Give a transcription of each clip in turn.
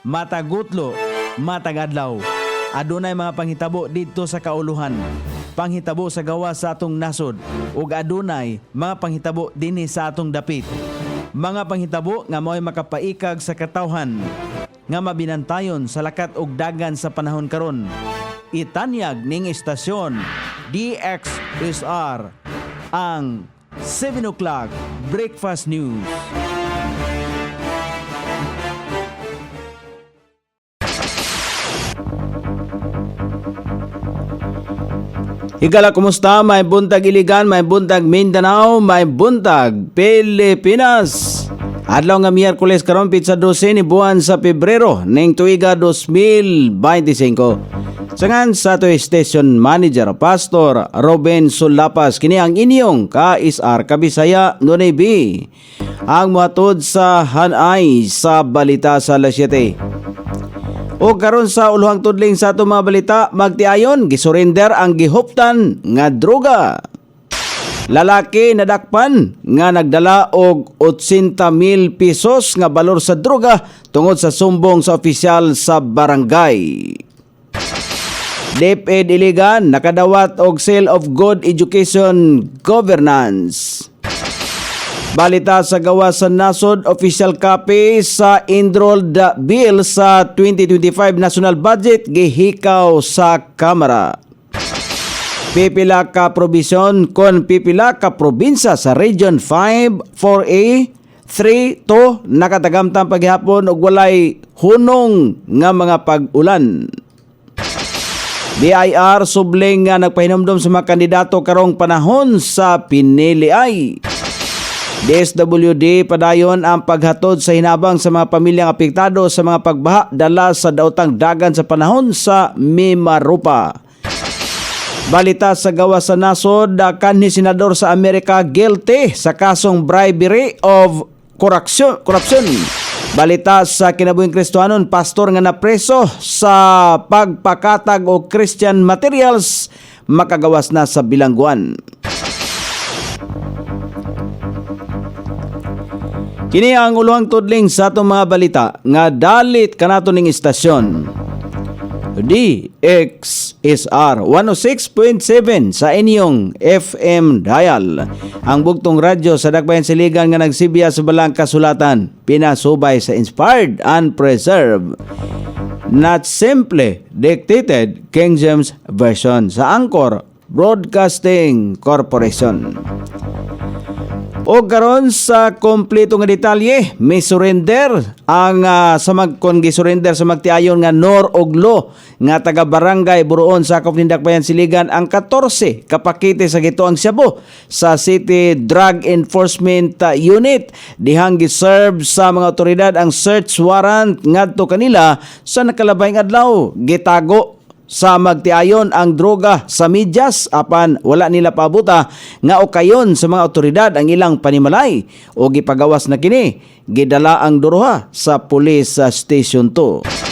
matagutlo, matagadlaw. Adunay mga panghitabo didto sa kauluhan. Panghitabo sa gawa sa atong nasod ug adunay mga panghitabo dinhi sa atong dapit. Mga panghitabo nga mao'y makapaikag sa katawhan nga mabinantayon sa lakat ug dagan sa panahon karon. Itanyag ning istasyon DXSR ang 7 o'clock Breakfast News. Higala, kumusta? May buntag Iligan, may buntag Mindanao, may buntag Pilipinas. Adlaw nga Miyerkules karon pitsa 12 ni buwan sa Pebrero ning tuiga 2025. Sangan sa ato station manager Pastor Ruben Sulapas kini ang inyong ka-SR Kabisaya Nunay B. Ang muhatod sa hanay sa balita sa alas 7. O karon sa uluhang tudling sa ato mga balita, magtiayon gisurrender ang gihuptan nga droga. Lalaki nadakpan nga nagdala og 80,000 pesos nga balor sa droga tungod sa sumbong sa opisyal sa barangay. DepEd Iligan nakadawat og Seal of Good Education Governance. Balita sa gawa sa nasod, official copy sa enrolled bill sa 2025 national budget gihikaw sa Kamara. Pipila ka probisyon kon pipila ka probinsya sa Region 5, 4A, 3 to nakatagamtang paghihapon og walay hunong nga mga pag-ulan. BIR subling nga nagpahinumdom sa mga kandidato karong panahon sa piniliay. DSWD padayon ang paghatod sa hinabang sa mga pamilyang apektado sa mga pagbaha dala sa daotang dagan sa panahon sa Mimaropa. Balita sa gawa sa nasod, kanhi senador sa Amerika guilty sa kasong bribery of corruption. Balita sa kinabuhing Kristohanon, pastor nga napreso sa pagpakatag og Christian materials makagawas na sa bilangguan. Kini ang uluhang tudling sa atong mga balita nga dalit kanato ning istasyon. DXSR 106.7 sa inyong FM dial. Ang bugtong radyo sa Dakbayan Siligan nga nagsibya sa balang kasulatan, pinasubay sa inspired and preserved, not simply dictated King James Version sa Anchor Broadcasting Corporation. O karon sa kompleto nga detalye, may surrender ang sa gisurrender sa magtiayon nga Nor Oglo nga taga Barangay Buruon sakop ni Dakbayan Siligan ang 14 kapakite sa gituang Cebu sa City Drug Enforcement Unit. Dihang giserve sa mga otoridad ang search warrant ngadto kanila sa nakalabayng adlaw. Gitago sa magtiayon ang droga sa medyas apan wala nila pabuta nga okayon sa mga otoridad ang ilang panimalay o gipagawas na kini, gidala ang duruha sa Police Station 2.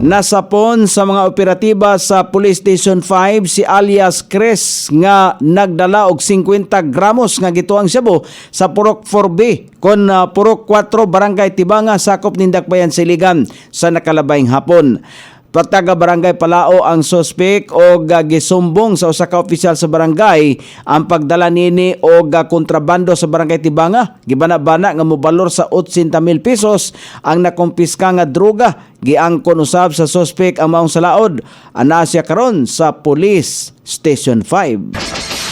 Nasapon sa mga operatiba sa Police Station 5 si alias Chris nga nagdala og 50 gramos nga gituang Cebu sa Purok 4B kon Purok 4 Barangay Tibanga sakop ni Dakbayan Siligan sa nakalabayng hapon. Pagtaga barangay Palao ang suspek og gisumbong sa usa ka opisyal sa barangay ang pagdala nini og kontrabando sa barangay Tibanga. Gibana-bana nga mobalor sa 80,000 pesos ang nakumpiska nga droga. Giangkon usab sa suspek ang maong salaod. Ana siya karon sa Police Station 5.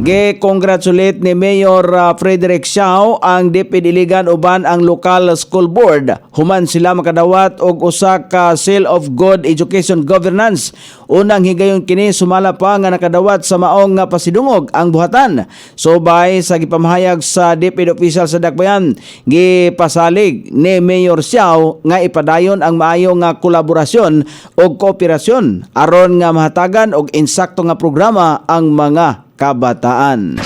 Gi-congratulate ni Mayor Frederick Xiao ang DepEd Iligan uban ang local school board. Human sila makadawat og usa ka Seal of Good Education Governance. Unang higayon kini sumala pa nga nakadawat sa maong nga pasidungog ang buhatan. Subay sa gipamahayag sa DepEd official sa Dakbayan, gipasalig ni Mayor Xiao nga ipadayon ang maayo nga kolaborasyon o kooperasyon aron nga mahatagan og insakto nga programa ang mga kabataan.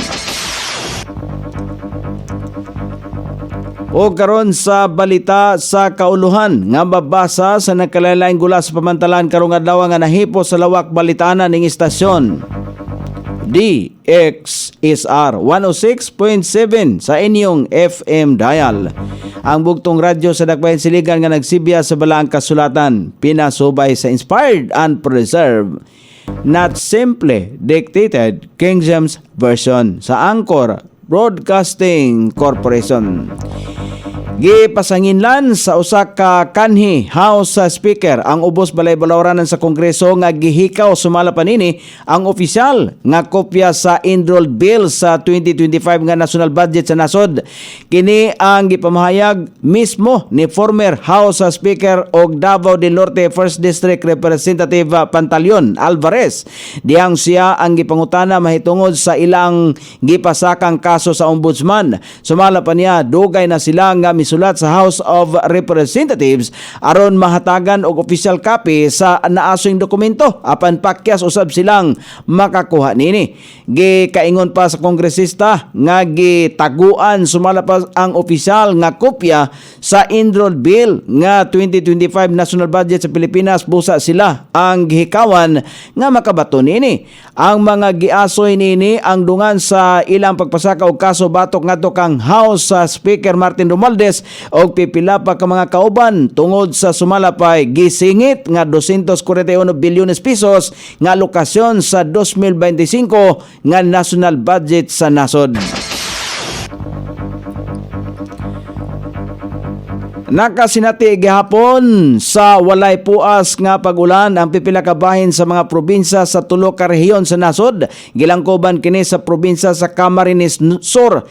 O karon sa balita sa kauluhan nga mabasa sa nagkalain-laing gula sa pamantalan karong adlaw nga nahipo sa lawak balitanan ning istasyon. DXSR 106.7 sa inyong FM dial. Ang bugtong radyo sa Dakbayan Siligan nga nagsibya sa balaang kasulatan, pinasubay sa inspired and preserved, not simply dictated King James Version sa Anchor Broadcasting Corporation. Gipasanginlan sa usa ka kanhi House Speaker ang ubos balay-balawranan sa Kongreso nga gihikaw sumala panini ang opisyal nga kopya sa enrolled bill sa 2025 nga national budget sa nasod. Kini ang gipamahayag mismo ni former House Speaker og Davao del Norte 1st District Representative Pantaleon Alvarez. Diyang siya ang gipangutana mahitungod sa ilang gipasakang kaso sa ombudsman. Sumala pa niya dugay na sila nga sulat sa House of Representatives aron mahatagan og official copy sa naasong dokumento apan pakyas usab silang makakuha nini. Gikaingon pa sa kongresista nga gitaguan sumala pa ang opisyal nga kopya sa enrolled bill nga 2025 national budget sa Pilipinas, busa sila ang gihikawan nga makabato nini. Ang mga giasoy nini ang dungan sa ilang pagpasaka og kaso batok ngadto kang House Speaker Martin Romualdez og pipila pa ka mga kauban tungod sa sumalapay gisingit nga 241 bilyones pesos nga alokasyon sa 2025 nga national budget sa nasod. Nakasinati gihapon sa walay puas nga pag-ulan ang pipila ka bahin sa mga probinsya sa tulo ka rehiyon sa nasod. Gilangkoban kini sa probinsya sa Camarines Sur,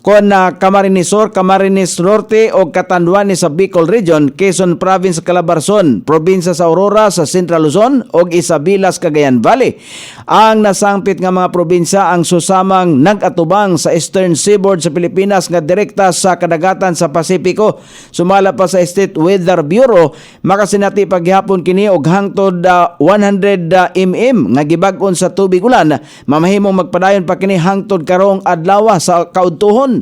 Camarines Sur, Camarines Norte o Catanduanes sa Bicol Region, Quezon Province sa Calabarzon, probinsya sa Aurora sa Central Luzon o Isabilas, Cagayan Valley. Ang nasangpit nga mga probinsya ang susamang nag-atubang sa Eastern Seaboard sa Pilipinas nga direkta sa kadagatan sa Pasipiko. Sumala pa sa State Weather Bureau, makasinati paghihapon kini og hangtod 100 mm nga gibag-on sa tubig ulan. Mamahimong magpadayon pa kini hangtod karong adlaw sa kaudtuhon.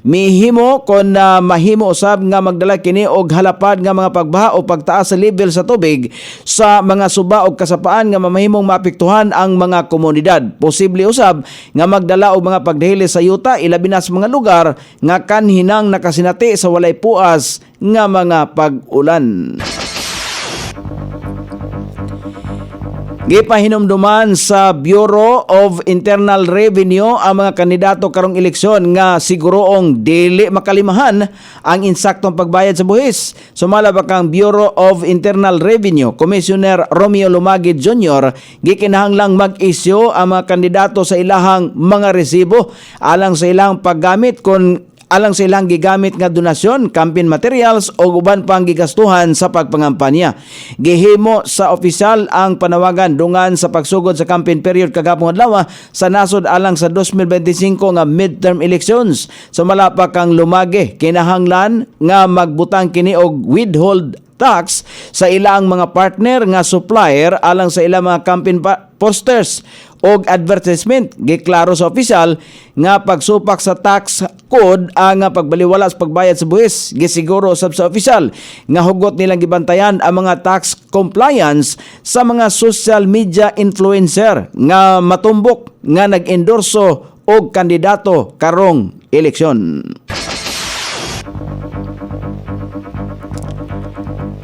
Mihimo kon mahimo usab nga magdala kini og halapad nga mga pagbaha o pagtaas sa level sa tubig sa mga suba o kasapaan nga mamahimong maapektuhan ang mga komunidad. Posible usab nga magdala og mga pagdahili sa yuta ilabi na sa mga lugar nga kanhinang nakasinati sa walay puas nga mga pag-ulan. Gipahinumduman sa Bureau of Internal Revenue ang mga kandidato karong eleksyon nga siguroong dili makalimahan ang insaktong pagbayad sa buhis. Sumala pa kang Bureau of Internal Revenue Commissioner Romeo Lumagid Jr. gikinahanglang mag-issue ang mga kandidato sa ilahang mga resibo alang sa ilang paggamit alang sa ilang gigamit nga donasyon, campaign materials o uban pang gigastuhan sa pagpangampanya. Gihimo sa opisyal ang panawagan dungan sa pagsugod sa campaign period kagapong adlaw sa nasod alang sa 2025 nga midterm elections. Sumala pa kang Lumagi, kinahanglan nga magbutang kini og withhold tax sa ilang mga partner nga supplier alang sa ilang mga campaign posters og advertisement. Giklaro sa opisyal nga pagsupak sa tax code ang pagbaliwala sa pagbayad sa buhis. Gisiguro sa opisyal nga hugot nilang gibantayan ang mga tax compliance sa mga social media influencer nga matumbok nga nag-endorso og kandidato karong eleksyon.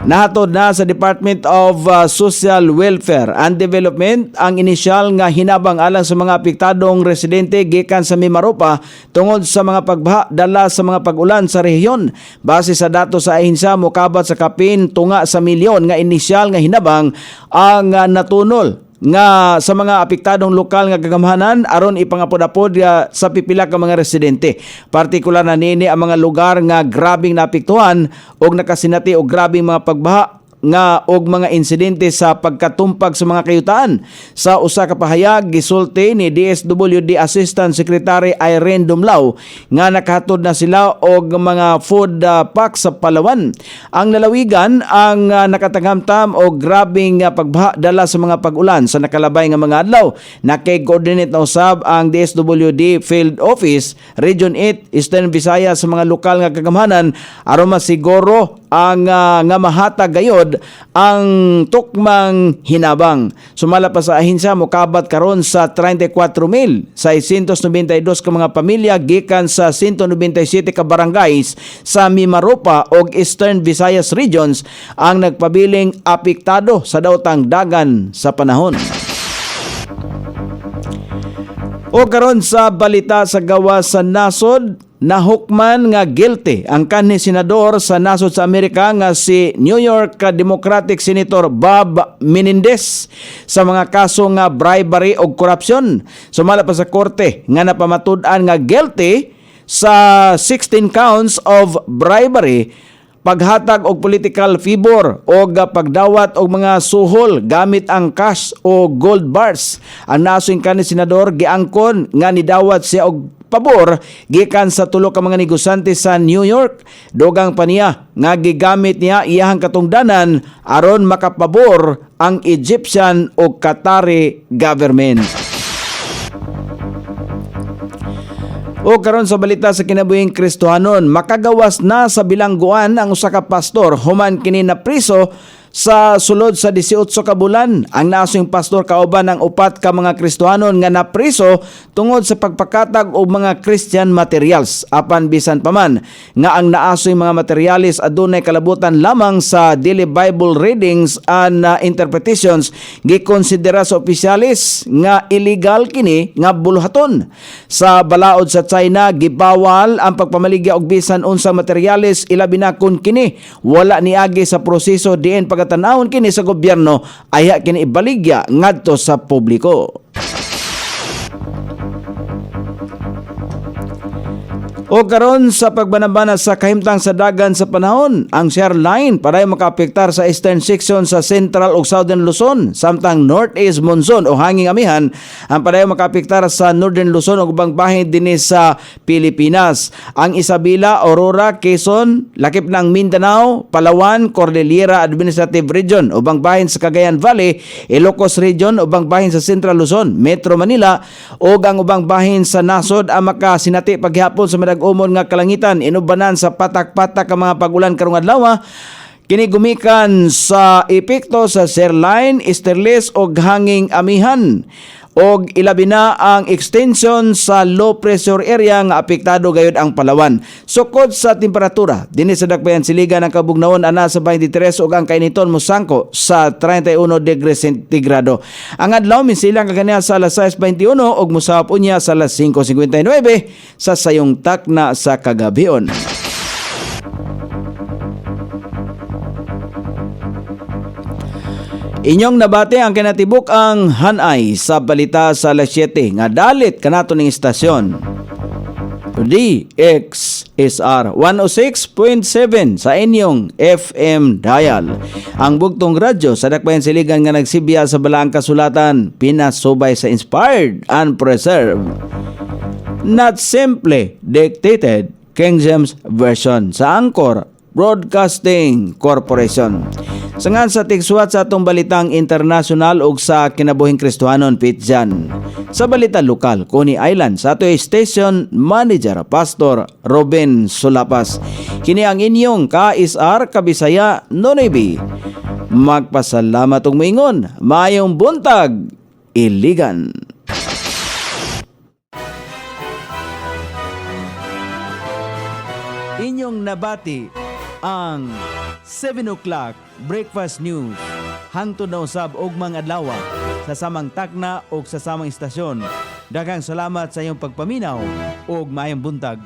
Nahatod na sa Department of Social Welfare and Development ang inisyal nga hinabang alang sa mga apektadong residente gikan sa Mimaropa tungod sa mga pagbaha dala sa mga pag-ulan sa rehiyon. Base sa datos sa ahensya, mokabat sa kapin tunga sa milyon nga inisyal nga hinabang ang natunol nga sa mga apektadong lokal nga gagamhanan aron ipangapod-apod sa pipila ka mga residente. Partikular na nini ang mga lugar nga grabing naapektuhan og nakasinati og grabing mga pagbaha nga og mga insidente sa pagkatumpag sa mga kayutaan. Sa usa ka pahayag gisulti ni DSWD Assistant Secretary Irene Dumlao nga nakahatod na sila og mga food packs sa Palawan. Ang lalawigan ang nakatanghamtam og grabing pagbaha dala sa mga pag-ulan sa nakalabay nga mga adlaw. Nakay-coordinate na usab ang DSWD Field Office Region 8 Eastern Visayas sa mga lokal nga kagamhanan aron masiguro ang nga mahatag gayod ang tukmang hinabang. Sumala pa sa ahensya mokabat karon sa 34,692 ka mga pamilya gikan sa 197 ka barangays sa Mimaropa ug Eastern Visayas regions ang nagpabiling apektado sa dawtang dagan sa panahon. O karon sa balita sa gawas sa nasod, nahukman nga guilty ang kanhi senador sa nasod sa Amerika nga si New York Democratic Senator Bob Menendez sa mga kaso nga bribery o korupsyon. Sumala pa sa korte nga napamatud-an nga guilty sa 16 counts of bribery, paghatag og political favor o pagdawat og mga suhol gamit ang cash o gold bars. Ang nasing kanhi senador giangkon nga nidawat siya og pabor gikan sa tulo ka mga negosyante sa New York. Dugang pa niya nga gigamit niya iyahang katungdanan aron makapabor ang Egyptian o Qatari government. O karon sa balita sa kinabuhing Kristohanon, makagawas na sa bilangguan ang usa ka pastor human kini na priso sa sulod sa 18 ka bulan. Ang nasong pastor kauban ng upat ka mga Kristohanon nga napriso tungod sa pagpakatag og mga Christian materials. Apan bisan pa man nga ang naasoy mga materials adunay kalabutan lamang sa daily Bible readings and interpretations, gikonsidera sa opisyalis nga illegal kini nga buluhaton. Sa balaod sa China, gibawal ang pagpamaligya og bisan unsang materials ilabi na kun kini wala niagi sa proseso diin pagkatanawon kini sa gobyerno, aya kini ibaligya ngadto sa publiko. O karon sa pagbanabana sa kahimtang sa dagan sa panahon, ang share line paray makaapektar sa eastern section sa central ug southern Luzon, samtang northeast monsoon o hanging amihan ang paray makaapektar sa northern Luzon ug ubang bahin dinhi sa Pilipinas. Ang Isabela, Aurora, Quezon, lakip ng Mindanao, Palawan, Cordillera Administrative Region, ubang bahin sa Cagayan Valley, Ilocos Region, ubang bahin sa Central Luzon, Metro Manila ug ang ubang bahin sa nasod ang makasinati paghapon sa umon nga kalangitan inubanan sa patak-patak ang mga pagulan karong adlaw. Kini gumikan sa epekto sa Serline, Easterlies og hanging amihan og ilabi na ang extension sa low pressure area nga apektado gayud ang Palawan. Sukod sa temperatura dinhi sa Dakbayan Siligan ang kabugnaon ana sa 23 ug ang kainiton mosangko sa 31 degrees centigrado. Ang adlaw misilang kaniya sa alas 6:21 ug mosahop unya sa alas 5:59 sa sayong takna sa kagabion. Inyong nabati ang kinatibuk ang hanay sa balita sa alas 7 nga dalit kanato ning istasyon. DXSR 106.7 sa inyong FM dial. Ang bugtong radyo sa Dakbayan Siligan nga nagsibiya sa balaang kasulatan, pinasubay sa inspired and preserved. Not simply dictated, King James Version sa Anchor Broadcasting Corporation. Sangan sa tigsuwat sa atong balitang international ug sa kinabuhing Kristohanon pitjan. Sa balita lokal, Coney Island, sa ato'y station manager, Pastor Robin Sulapas. Kini ang inyong KSR Kabisaya Nonoy. Magpasalamat ug moingon, maayong buntag, Iligan. Inyong nabati ang 7 o'clock breakfast news hangtod na usab og mga adlaw sa samang takna o sa samang istasyon. Daghang salamat sa iyong pagpaminaw ug maayong buntag.